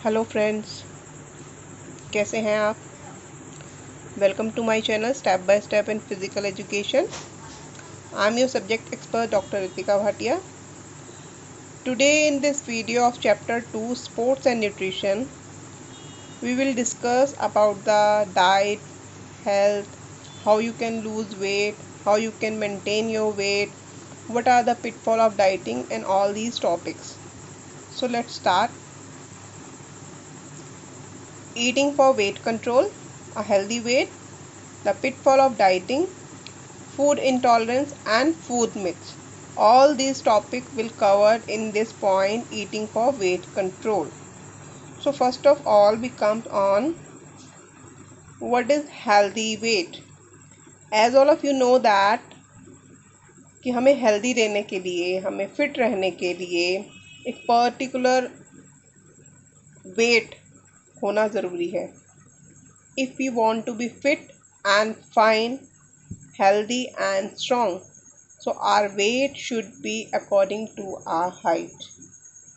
Hello friends, कैसे हैं आप। Welcome to my channel step by step in physical education. I am your subject expert doctor Ritika Bhatia. Today in this video of chapter 2 sports and nutrition we will discuss about the diet, health, how you can lose weight, how you can maintain your weight, what are the pitfall of dieting and all these topics. So let's start. Eating for weight control, a healthy weight, the pitfall of dieting, food intolerance and food myths. All these topics will cover in this point, eating for weight control. So first of all we come on what is healthy weight. As all of you know that कि हमें healthy रहने के लिए, हमें fit रहने के लिए एक पर्टिकुलर वेट होना ज़रूरी है. If we want to be fit and fine, healthy and strong, so our weight should be according to our height.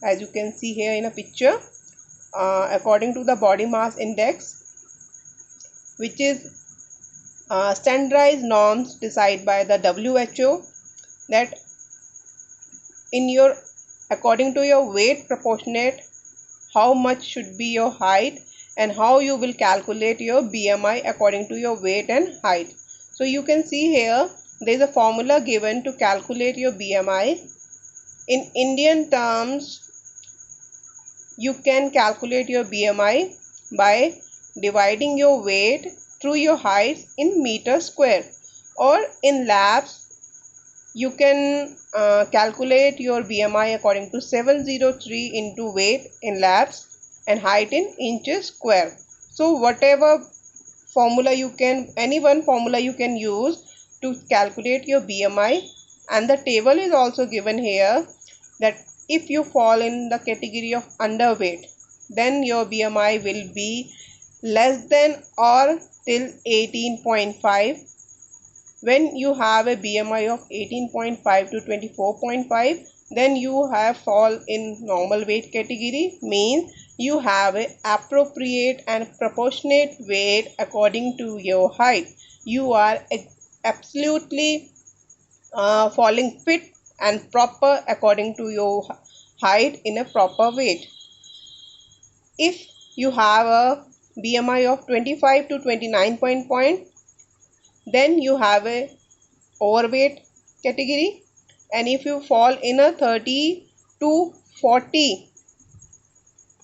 As you can see here in a picture, according to the body mass index, which is standardized norms decided by the WHO, that in your according to your weight proportionate how much should be your height and how you will calculate your BMI according to your weight and height. So you can see here there is a formula given to calculate your BMI. In Indian terms, you can calculate your BMI by dividing your weight through your height in meter square, or in labs you can calculate your BMI according to 703 into weight in labs and height in inches square. So whatever formula you can, any one formula you can use to calculate your BMI. And the table is also given here that if you fall in the category of underweight, then your BMI will be less than or till 18.5. When you have a BMI of 18.5 to 24.5, then you have fall in normal weight category, means you have a appropriate and proportionate weight according to your height. You are absolutely falling fit and proper according to your height in a proper weight. If you have a BMI of 25 to 29 point, then you have a overweight category. And if you fall in a 30 to 40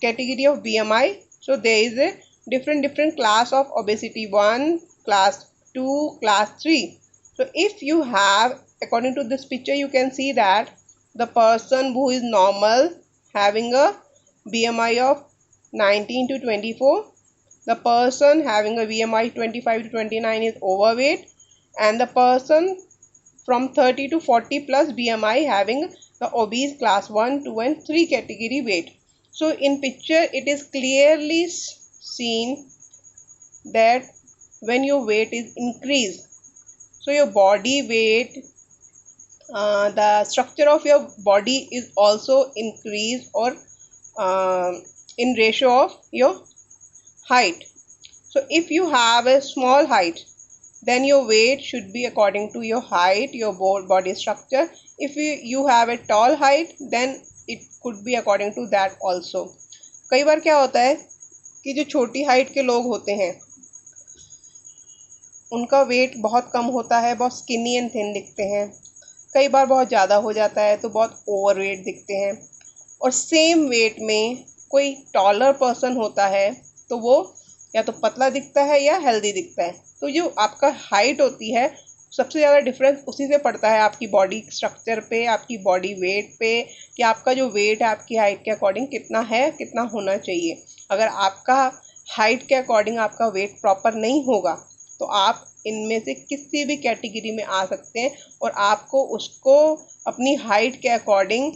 category of BMI, so there is a different class of obesity, 1, class 2, class 3. So if you have, according to this picture, you can see that the person who is normal having a BMI of 19 to 24, the person having a BMI 25 to 29 is overweight, and the person from 30 to 40 plus BMI having the obese class 1, 2 and 3 category weight. So in picture it is clearly seen that when your weight is increased, so your body weight, the structure of your body is also increased, or in ratio of your height. So if you have a small height, then your weight should be according to your height, your body structure. If you have a tall height, then it could be according to that also. कई बार क्या होता है कि जो छोटी height के लोग होते हैं उनका वेट बहुत कम होता है, बहुत स्किनी एंड थिन दिखते हैं. कई बार बहुत ज़्यादा हो जाता है तो बहुत ओवरवेट दिखते हैं. और सेम वेट में कोई टॉलर पर्सन होता है तो वो या तो पतला दिखता है या हेल्दी दिखता है. तो जो आपका हाइट होती है, सबसे ज़्यादा डिफरेंस उसी से पड़ता है आपकी बॉडी स्ट्रक्चर पे, आपकी बॉडी वेट पे, कि आपका जो वेट है आपकी हाइट के अकॉर्डिंग कितना है, कितना होना चाहिए. अगर आपका हाइट के अकॉर्डिंग आपका वेट प्रॉपर नहीं होगा तो आप इनमें से किसी भी कैटेगरी में आ सकते हैं, और आपको उसको अपनी हाइट के according,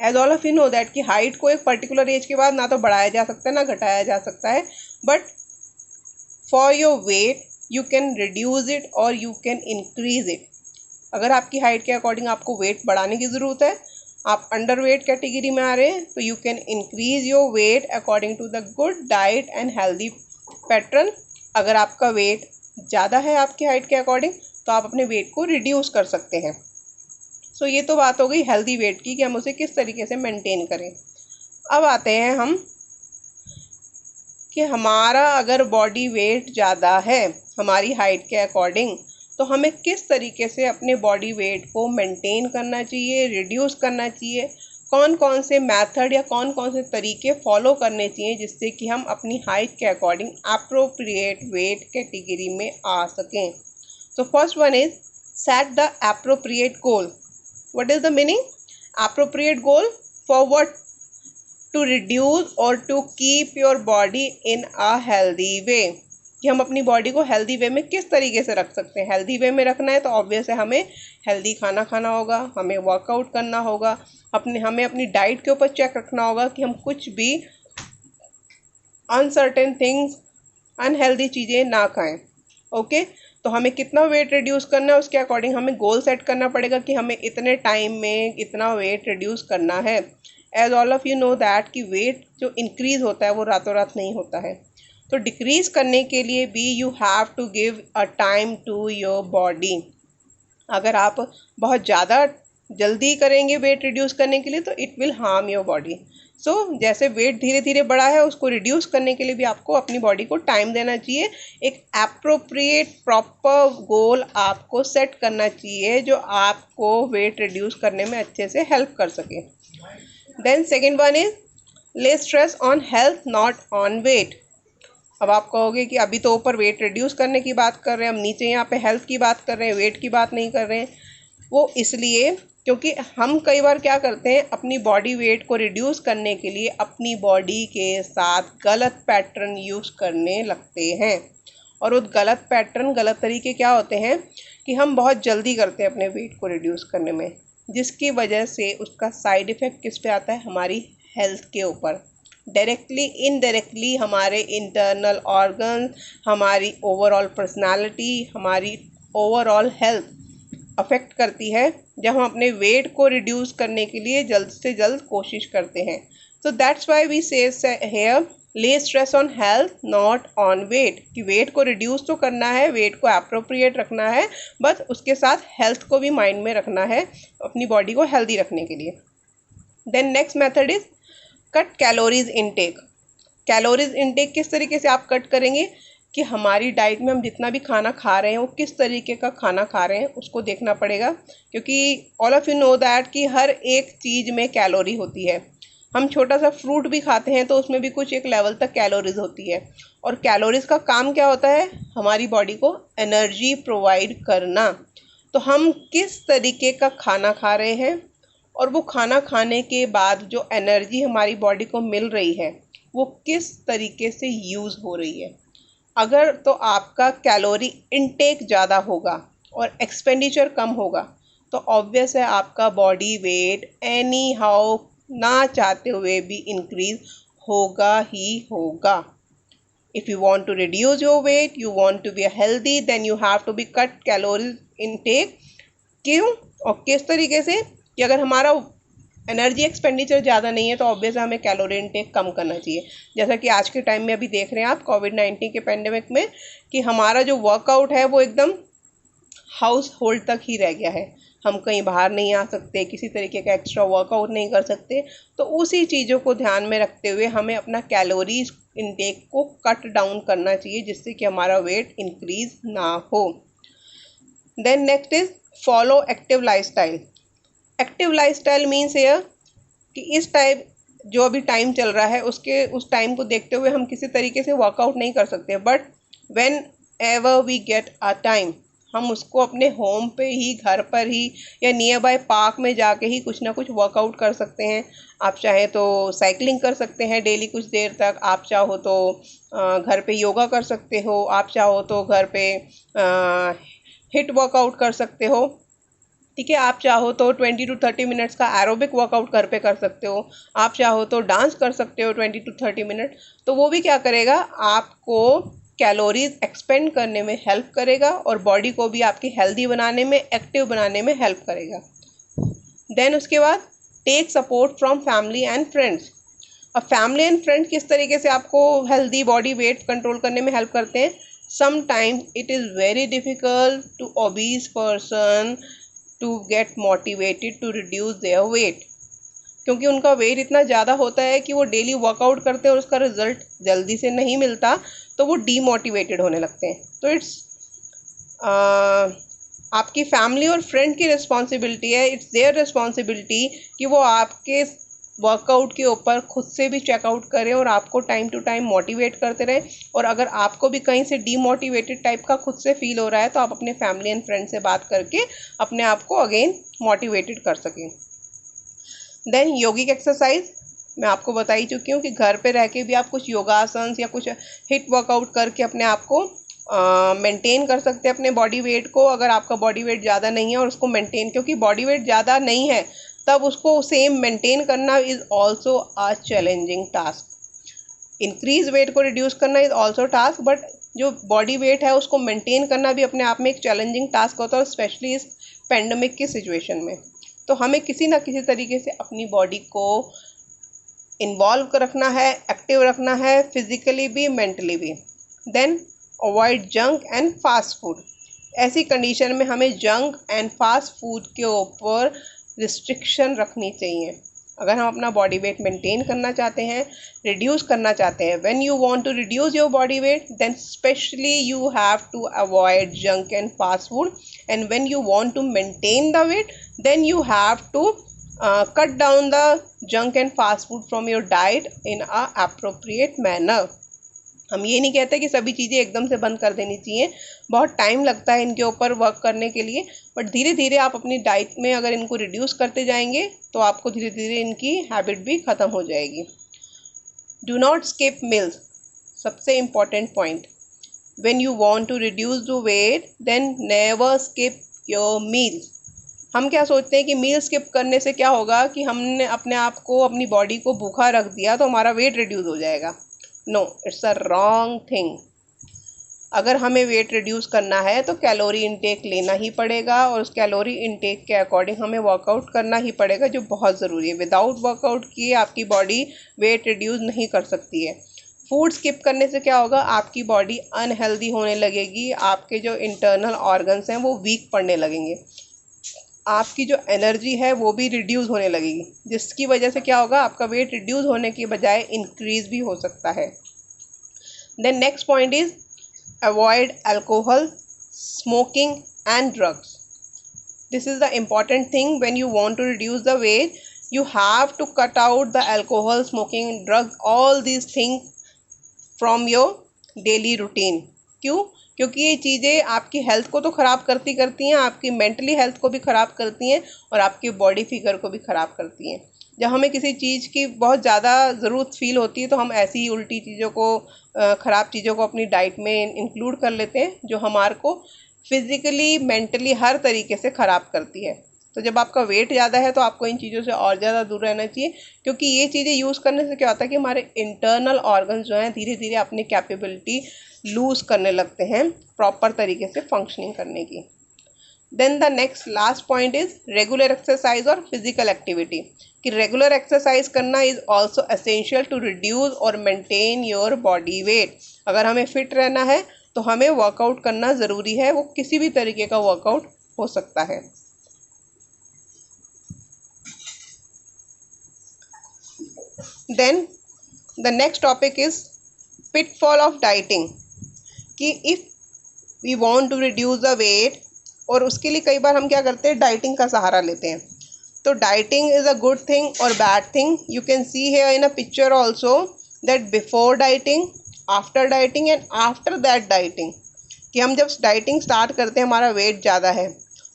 as all of you know that कि हाइट को एक पर्टिकुलर एज के बाद ना तो बढ़ाया जा सकता है ना घटाया जा सकता है, but for your weight you can reduce it और यू कैन इंक्रीज इट. अगर आपकी हाइट के अकॉर्डिंग आपको वेट बढ़ाने की ज़रूरत है, आप अंडर वेट कैटेगरी में आ रहे हैं तो you can increase your weight according to the good diet and healthy pattern. अगर आपका वेट ज़्यादा है आपकी हाइट के अकॉर्डिंग तो आप अपने वेट को रिड्यूस कर सकते हैं। सो ये तो बात हो गई हेल्दी वेट की कि हम उसे किस तरीके से मेंटेन करें। अब आते हैं हम कि हमारा अगर बॉडी वेट ज़्यादा है हमारी हाइट के अकॉर्डिंग तो हमें किस तरीके से अपने बॉडी वेट को मेंटेन करना चाहिए, रिड्यूस करना चाहिए, कौन कौन से मेथड या कौन कौन से तरीके फॉलो करने चाहिए जिससे कि हम अपनी हाइट के अकॉर्डिंग अप्रोप्रिएट वेट कैटेगरी में आ सकें। तो first one is set the appropriate goal. What is the meaning? Appropriate goal for what? To reduce और to keep your body in a healthy way, कि हम अपनी बॉडी को हेल्दी वे में किस तरीके से रख सकते हैं। हेल्दी वे में रखना है तो ऑब्वियस है हमें हेल्दी खाना खाना होगा, हमें वर्कआउट करना होगा, हमें अपनी डाइट के ऊपर चेक रखना होगा कि हम कुछ भी अनसर्टेन थिंग्स, अनहेल्दी चीज़ें ना खाएं। ओके, तो हमें कितना वेट रिड्यूस करना है उसके अकॉर्डिंग हमें गोल सेट करना पड़ेगा कि हमें इतने टाइम में इतना वेट रिड्यूस करना है। As all of you know that कि वेट जो इंक्रीज़ होता है वो रातों रात नहीं होता है। तो डिक्रीज़ करने के लिए भी you have to give a time to your body. अगर आप बहुत ज़्यादा जल्दी करेंगे वेट रिड्यूस करने के लिए तो it will harm your body. So जैसे वेट धीरे धीरे बढ़ा है उसको रिड्यूस करने के लिए भी आपको अपनी बॉडी को टाइम देना चाहिए। एक अप्रोप्रिएट प्रॉपर गोल आपको सेट करना चाहिए जो आपको वेट रिड्यूस करने में अच्छे से हेल्प कर सके। Then second one is lay stress on health not on weight. अब आप कहोगे कि अभी तो ऊपर वेट रिड्यूस करने की बात कर रहे हैं, हम नीचे यहाँ पे हेल्थ की बात कर रहे हैं, वेट की बात नहीं कर रहे हैं। वो इसलिए क्योंकि हम कई बार क्या करते हैं अपनी बॉडी वेट को रिड्यूस करने के लिए अपनी बॉडी के साथ गलत पैटर्न यूज़ करने लगते हैं। और वो गलत पैटर्न, गलत तरीके क्या होते हैं कि हम बहुत जल्दी करते हैं अपने वेट को रिड्यूस करने में, जिसकी वजह से उसका साइड इफ़ेक्ट किस पे आता है? हमारी हेल्थ के ऊपर। डायरेक्टली इनडायरेक्टली हमारे इंटरनल ऑर्गन, हमारी ओवरऑल पर्सनालिटी, हमारी ओवरऑल हेल्थ अफेक्ट करती है जब हम अपने वेट को रिड्यूस करने के लिए जल्द से जल्द कोशिश करते हैं। So that's why we say here lay stress on health not on weight, कि वेट को रिड्यूस तो करना है, वेट को अप्रोप्रिएट रखना है, बस उसके साथ हेल्थ को भी माइंड में रखना है अपनी बॉडी को हेल्दी रखने के लिए। Then next method is cut calories intake. Calories intake किस तरीके से आप कट करेंगे कि हमारी डाइट में हम जितना भी खाना खा रहे हैं वो किस तरीके का खाना खा रहे हैं उसको देखना पड़ेगा। क्योंकि all of you know that कि हर एक चीज़ में कैलोरी होती है। हम छोटा सा फ्रूट भी खाते हैं तो उसमें भी कुछ एक लेवल तक कैलोरीज होती है। और कैलोरीज का काम क्या होता है? हमारी बॉडी को एनर्जी प्रोवाइड करना। तो हम किस तरीके का खाना खा रहे हैं और वो खाना खाने के बाद जो एनर्जी हमारी बॉडी को मिल रही है वो किस तरीके से यूज़ हो रही है। अगर तो आपका कैलोरी इनटेक ज़्यादा होगा और एक्सपेंडिचर कम होगा तो ऑब्वियस है आपका बॉडी वेट एनी हाउ ना चाहते हुए भी इंक्रीज होगा ही होगा। If you want to reduce your weight, you want to be healthy, then you have to be cut calories intake. क्यों और किस तरीके से? कि अगर हमारा एनर्जी एक्सपेंडिचर ज़्यादा नहीं है तो ऑब्वियस हमें कैलोरी इनटेक कम करना चाहिए। जैसा कि आज के टाइम में अभी देख रहे हैं आप कोविड-19 के पेंडेमिक में कि हमारा जो वर्कआउट है वो एकदम हाउस होल्ड तक ही रह गया है। हम कहीं बाहर नहीं आ सकते, किसी तरीके का एक्स्ट्रा वर्कआउट नहीं कर सकते। तो उसी चीज़ों को ध्यान में रखते हुए हमें अपना कैलोरीज इनटेक को कट डाउन करना चाहिए जिससे कि हमारा वेट इंक्रीज ना हो। Then next is follow active lifestyle. Active lifestyle means here कि इस टाइप जो अभी टाइम चल रहा है उस टाइम को देखते हुए हम किसी तरीके से वर्कआउट नहीं कर सकते, but whenever we get a time हम उसको अपने होम पे ही, घर पर ही या नियर बाय पार्क में जाके ही कुछ ना कुछ वर्कआउट कर सकते हैं। आप चाहे तो साइकिलिंग कर सकते हैं डेली कुछ देर तक, आप चाहो तो घर पे योगा कर सकते हो, आप चाहो तो घर पे हिट वर्कआउट कर सकते हो। ठीक है, आप चाहो तो 20 to 30 मिनट्स का एरोबिक वर्कआउट घर पे कर सकते हो, आप चाहो तो डांस कर सकते हो 20 to 30 मिनट। तो वो भी क्या करेगा? आपको कैलोरीज एक्सपेंड करने में हेल्प करेगा और बॉडी को भी आपकी हेल्दी बनाने में, एक्टिव बनाने में हेल्प करेगा। देन उसके बाद take support from family and friends. अब फैमिली एंड फ्रेंड किस तरीके से आपको हेल्दी बॉडी वेट कंट्रोल करने में हेल्प करते हैं? Sometimes it is very difficult to obese person to get motivated to reduce their weight, क्योंकि उनका वेट इतना ज़्यादा होता है कि वो डेली वर्कआउट करते हैं और उसका रिजल्ट जल्दी से नहीं मिलता, तो वो डीमोटिवेटेड होने लगते हैं। तो इट्स आपकी फैमिली और फ्रेंड की रिस्पॉन्सिबिलिटी है, इट्स देयर रिस्पॉन्सिबिलिटी कि वो आपके वर्कआउट के ऊपर खुद से भी चेकआउट करें और आपको टाइम टू टाइम मोटिवेट करते रहें। और अगर आपको भी कहीं से डीमोटिवेटेड टाइप का खुद से फील हो रहा है तो आप अपने फैमिली एंड फ्रेंड से बात करके अपने आप को अगेन मोटिवेटेड कर सकें। देन योगिक एक्सरसाइज मैं आपको बता ही चुकी हूँ कि घर पे रह के भी आप कुछ योगासन या कुछ हिट वर्कआउट करके अपने आप को मेंटेन कर सकते हैं अपने बॉडी वेट को। अगर आपका बॉडी वेट ज़्यादा नहीं है और उसको मेंटेन, क्योंकि बॉडी वेट ज़्यादा नहीं है तब उसको सेम मेंटेन करना is also a challenging task. Increase weight को रिड्यूस करना इज़ ऑल्सो टास्क, बट जो बॉडी वेट है उसको मेंटेन करना भी अपने आप में एक चैलेंजिंग टास्क होता है, स्पेशली इस पेंडेमिक की सिचुएशन में। तो हमें किसी ना किसी तरीके से अपनी बॉडी को इन्वॉल्व रखना है, एक्टिव रखना है, फिजिकली भी मेंटली भी। Then avoid junk and fast food. ऐसी कंडीशन में हमें जंक एंड फास्ट फूड के ऊपर रिस्ट्रिक्शन रखनी चाहिए। अगर हम अपना बॉडी वेट मेंटेन करना चाहते हैं, रिड्यूस करना चाहते हैं, when you want to reduce your body weight then specially you have to avoid junk and fast food, and when you want to maintain the weight then you have to cut down the junk and fast food from your diet in a appropriate manner। हम ये नहीं कहते कि सभी चीज़ें एकदम से बंद कर देनी चाहिए, बहुत टाइम लगता है इनके ऊपर वर्क करने के लिए, बट धीरे धीरे आप अपनी डाइट में अगर इनको रिड्यूस करते जाएंगे तो आपको धीरे धीरे इनकी हैबिट भी ख़त्म हो जाएगी। डू नॉट स्किप मील्स, सबसे important point. When you want to reduce the weight then never skip your meals. हम क्या सोचते हैं कि मील स्किप करने से क्या होगा कि हमने अपने आप को, अपनी बॉडी को भूखा रख दिया तो हमारा वेट रिड्यूस हो जाएगा। No, it's a wrong thing. अगर हमें वेट रिड्यूस करना है तो कैलोरी इनटेक लेना ही पड़ेगा और उस कैलोरी इनटेक के अकॉर्डिंग हमें वर्कआउट करना ही पड़ेगा, जो बहुत ज़रूरी है। विदाउट वर्कआउट किए आपकी बॉडी वेट रिड्यूस नहीं कर सकती है। फूड स्किप करने से क्या होगा, आपकी बॉडी अनहेल्दी होने लगेगी, आपके जो इंटरनल ऑर्गन्स हैं वो वीक पड़ने लगेंगे, आपकी जो एनर्जी है वो भी रिड्यूस होने लगेगी, जिसकी वजह से क्या होगा, आपका वेट रिड्यूस होने की बजाय इंक्रीज भी हो सकता है। Then next point is avoid alcohol, smoking and drugs. This is the important thing. When you want to reduce the weight you have to cut out the alcohol, smoking, drugs, all these things from your daily routine. क्यों? क्योंकि ये चीज़ें आपकी health को तो ख़राब करती हैं, आपकी मेंटली हेल्थ को भी ख़राब करती हैं और आपकी बॉडी फिगर को भी ख़राब करती हैं। जब हमें किसी चीज़ की बहुत ज़्यादा ज़रूरत फील होती है तो हम ऐसी उल्टी चीज़ों को, ख़राब चीज़ों को अपनी डाइट में इंक्लूड कर लेते हैं, जो हमारे को फिज़िकली, मेंटली हर तरीके से ख़राब करती है। तो जब आपका वेट ज़्यादा है तो आपको इन चीज़ों से और ज़्यादा दूर रहना चाहिए, क्योंकि ये चीज़ें यूज़ करने से क्या होता है कि हमारे इंटरनल ऑर्गन्स जो हैं धीरे धीरे अपनी कैपेबिलिटी लूज़ करने लगते हैं प्रॉपर तरीके से फंक्शनिंग करने की। Then the next last point is regular exercise और फिजिकल एक्टिविटी। कि रेगुलर एक्सरसाइज करना is also essential to reduce और मेंटेन योर बॉडी वेट। अगर हमें फिट रहना है तो हमें वर्कआउट करना ज़रूरी है, वो किसी भी तरीके का वर्कआउट हो सकता है। Then the next topic is pitfall of dieting. कि if we want to reduce the weight, और उसके लिए कई बार हम क्या करते हैं, डाइटिंग का सहारा लेते हैं। तो dieting is a good thing और bad thing. You can see here in a picture also that before dieting, after dieting and after that dieting. कि हम जब डाइटिंग स्टार्ट करते हैं, हमारा वेट ज़्यादा है,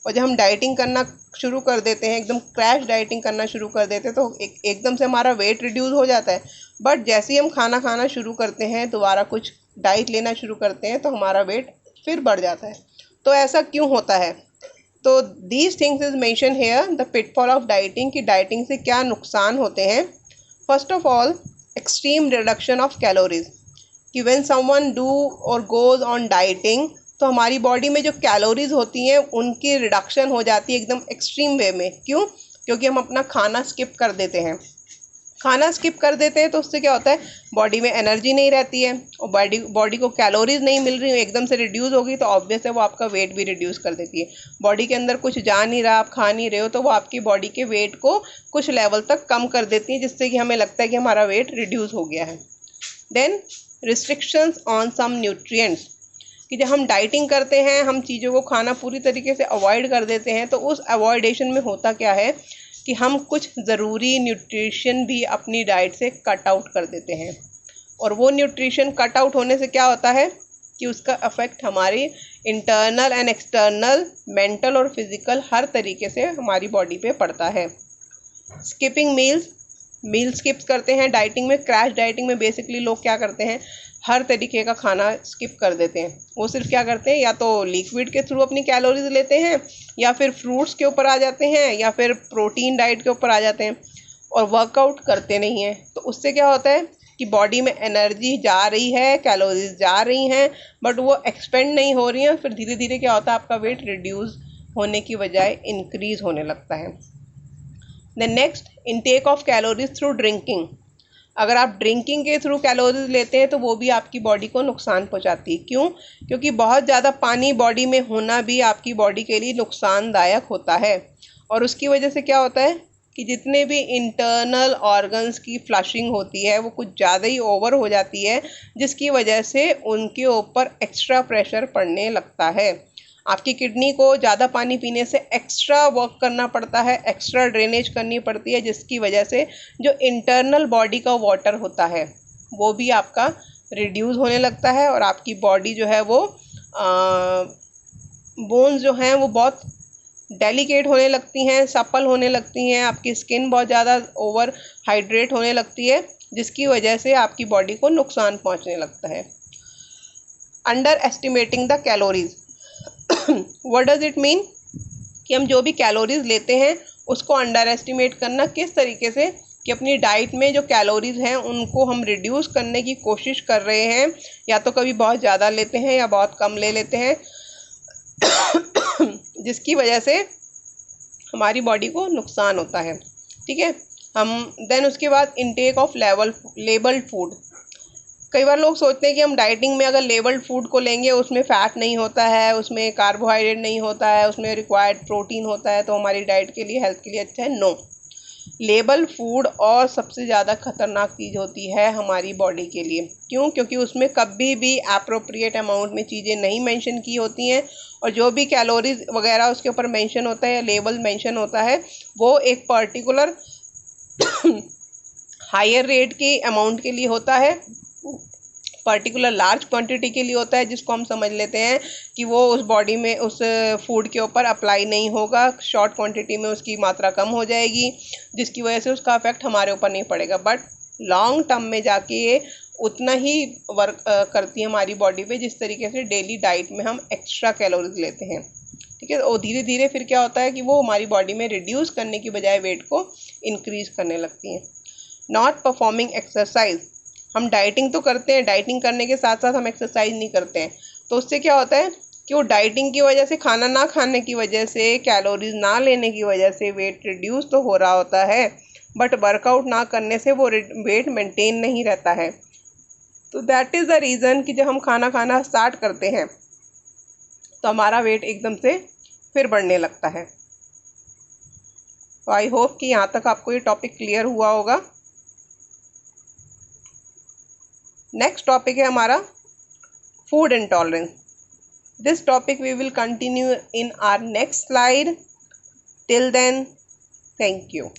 और जब हम डाइटिंग करना शुरू कर देते हैं, एकदम क्रैश डाइटिंग करना शुरू कर देते हैं, तो एकदम से हमारा वेट रिड्यूस हो जाता है। बट जैसे ही हम खाना खाना शुरू करते हैं, दोबारा कुछ डाइट लेना शुरू करते हैं, तो हमारा वेट फिर बढ़ जाता है। तो ऐसा क्यों होता है? तो these things is mention here, the pitfall of dieting. कि डाइटिंग से क्या नुकसान होते हैं। First of all, extreme reduction of calories. कि व्हेन समवन डू और गोज ऑन डाइटिंग, तो हमारी बॉडी में जो कैलोरीज होती हैं उनकी रिडक्शन हो जाती है एकदम एक्सट्रीम वे में। क्यों? क्योंकि हम अपना खाना स्किप कर देते हैं। खाना स्किप कर देते हैं तो उससे क्या होता है, बॉडी में एनर्जी नहीं रहती है और बॉडी को कैलोरीज नहीं मिल रही, एकदम से रिड्यूस होगी तो ऑब्वियस है वो आपका वेट भी रिड्यूस कर देती है। बॉडी के अंदर कुछ जा नहीं रहा, आप खा नहीं रहे हो, तो वो आपकी बॉडी के वेट को कुछ लेवल तक कम कर देती है, जिससे कि हमें लगता है कि हमारा वेट रिड्यूस हो गया है। Then restrictions on some nutrients, कि जब हम डाइटिंग करते हैं, हम चीज़ों को खाना पूरी तरीके से अवॉइड कर देते हैं, तो उस अवॉइडेशन में होता क्या है कि हम कुछ ज़रूरी न्यूट्रिशन भी अपनी डाइट से कट आउट कर देते हैं। और वो न्यूट्रिशन कट आउट होने से क्या होता है कि उसका अफेक्ट हमारी इंटरनल एंड एक्सटर्नल, मेंटल और फिजिकल हर तरीके से हमारी बॉडी पे पड़ता है। स्किपिंग मील्स, मील स्किप करते हैं डाइटिंग में। क्रैश डाइटिंग में बेसिकली लोग क्या करते हैं, हर तरीके का खाना स्किप कर देते हैं। वो सिर्फ क्या करते हैं, या तो लिक्विड के थ्रू अपनी कैलोरीज लेते हैं, या फिर फ्रूट्स के ऊपर आ जाते हैं, या फिर प्रोटीन डाइट के ऊपर आ जाते हैं, और वर्कआउट करते नहीं हैं। तो उससे क्या होता है कि बॉडी में एनर्जी जा रही है, कैलोरीज जा रही हैं, बट वो एक्सपेंड नहीं हो रही हैं। फिर धीरे धीरे क्या होता है, आपका वेट रिड्यूस होने की बजाय इंक्रीज होने लगता है। The next, intake of calories through drinking. अगर आप ड्रिंकिंग के थ्रू कैलोरीज लेते हैं तो वो भी आपकी बॉडी को नुकसान पहुंचाती है। क्यों? क्योंकि बहुत ज़्यादा पानी बॉडी में होना भी आपकी बॉडी के लिए नुकसानदायक होता है। और उसकी वजह से क्या होता है कि जितने भी इंटरनल ऑर्गन्स की फ्लशिंग होती है वो कुछ ज़्यादा ही ओवर हो जाती है, जिसकी वजह से उनके ऊपर एक्स्ट्रा प्रेशर पड़ने लगता है। आपकी किडनी को ज़्यादा पानी पीने से एक्स्ट्रा वर्क करना पड़ता है, एक्स्ट्रा ड्रेनेज करनी पड़ती है, जिसकी वजह से जो इंटरनल बॉडी का वाटर होता है वो भी आपका रिड्यूस होने लगता है, और आपकी बॉडी जो है वो बोन्स जो हैं वो बहुत डेलिकेट होने लगती हैं, सप्पल होने लगती हैं, आपकी स्किन बहुत ज़्यादा ओवर हाइड्रेट होने लगती है, जिसकी वजह से आपकी बॉडी को नुकसान पहुंचने लगता है। Under estimating the calories, what does it mean, कि हम जो भी कैलोरीज लेते हैं उसको अंडर एस्टिमेट करना। किस तरीके से कि अपनी डाइट में जो कैलोरीज हैं उनको हम रिड्यूस करने की कोशिश कर रहे हैं, या तो कभी बहुत ज़्यादा लेते हैं या बहुत कम ले लेते हैं, जिसकी वजह से हमारी बॉडी को नुकसान होता है। ठीक है, हम देन उसके बाद इनटेक ऑफ लेबल्ड फूड। कई बार लोग सोचते हैं कि हम डाइटिंग में अगर लेबल्ड फूड को लेंगे उसमें फ़ैट नहीं होता है, उसमें कार्बोहाइड्रेट नहीं होता है, उसमें रिक्वायर्ड प्रोटीन होता है, तो हमारी डाइट के लिए, हेल्थ के लिए अच्छा है। नो, लेबल फूड और सबसे ज़्यादा खतरनाक चीज़ होती है हमारी बॉडी के लिए। क्यों? क्योंकि उसमें कभी भी अप्रोप्रिएट अमाउंट में चीज़ें नहीं मेंशन की होती हैं, और जो भी कैलोरीज वगैरह उसके ऊपर मेंशन होता है, लेबल मेंशन होता है, वो एक पर्टिकुलर हायर रेट के अमाउंट के लिए होता है, पर्टिकुलर लार्ज क्वांटिटी के लिए होता है, जिसको हम समझ लेते हैं कि वो उस बॉडी में, उस फूड के ऊपर अप्लाई नहीं होगा, शॉर्ट क्वांटिटी में उसकी मात्रा कम हो जाएगी, जिसकी वजह से उसका इफेक्ट हमारे ऊपर नहीं पड़ेगा, बट लॉन्ग टर्म में जाके ये उतना ही वर्क करती है हमारी बॉडी पे, जिस तरीके से डेली डाइट में हम एक्स्ट्रा कैलोरीज लेते हैं। ठीक है, और धीरे धीरे फिर क्या होता है कि वो हमारी बॉडी में रिड्यूस करने की बजाय वेट को इंक्रीज करने लगती हैं। नॉट परफॉर्मिंग एक्सरसाइज, हम डाइटिंग तो करते हैं, डाइटिंग करने के साथ साथ हम एक्सरसाइज नहीं करते हैं, तो उससे क्या होता है कि वो डाइटिंग की वजह से, खाना ना खाने की वजह से, कैलोरीज ना लेने की वजह से वेट रिड्यूस तो हो रहा होता है, बट वर्कआउट ना करने से वो वेट मेंटेन नहीं रहता है। तो दैट इज़ द रीज़न कि जब हम खाना खाना स्टार्ट करते हैं तो हमारा वेट एकदम से फिर बढ़ने लगता है। तो आई होप कि यहाँ तक आपको ये टॉपिक क्लियर हुआ होगा। नेक्स्ट टॉपिक है हमारा food intolerance. This topic we will continue in our next slide. Till then, thank you.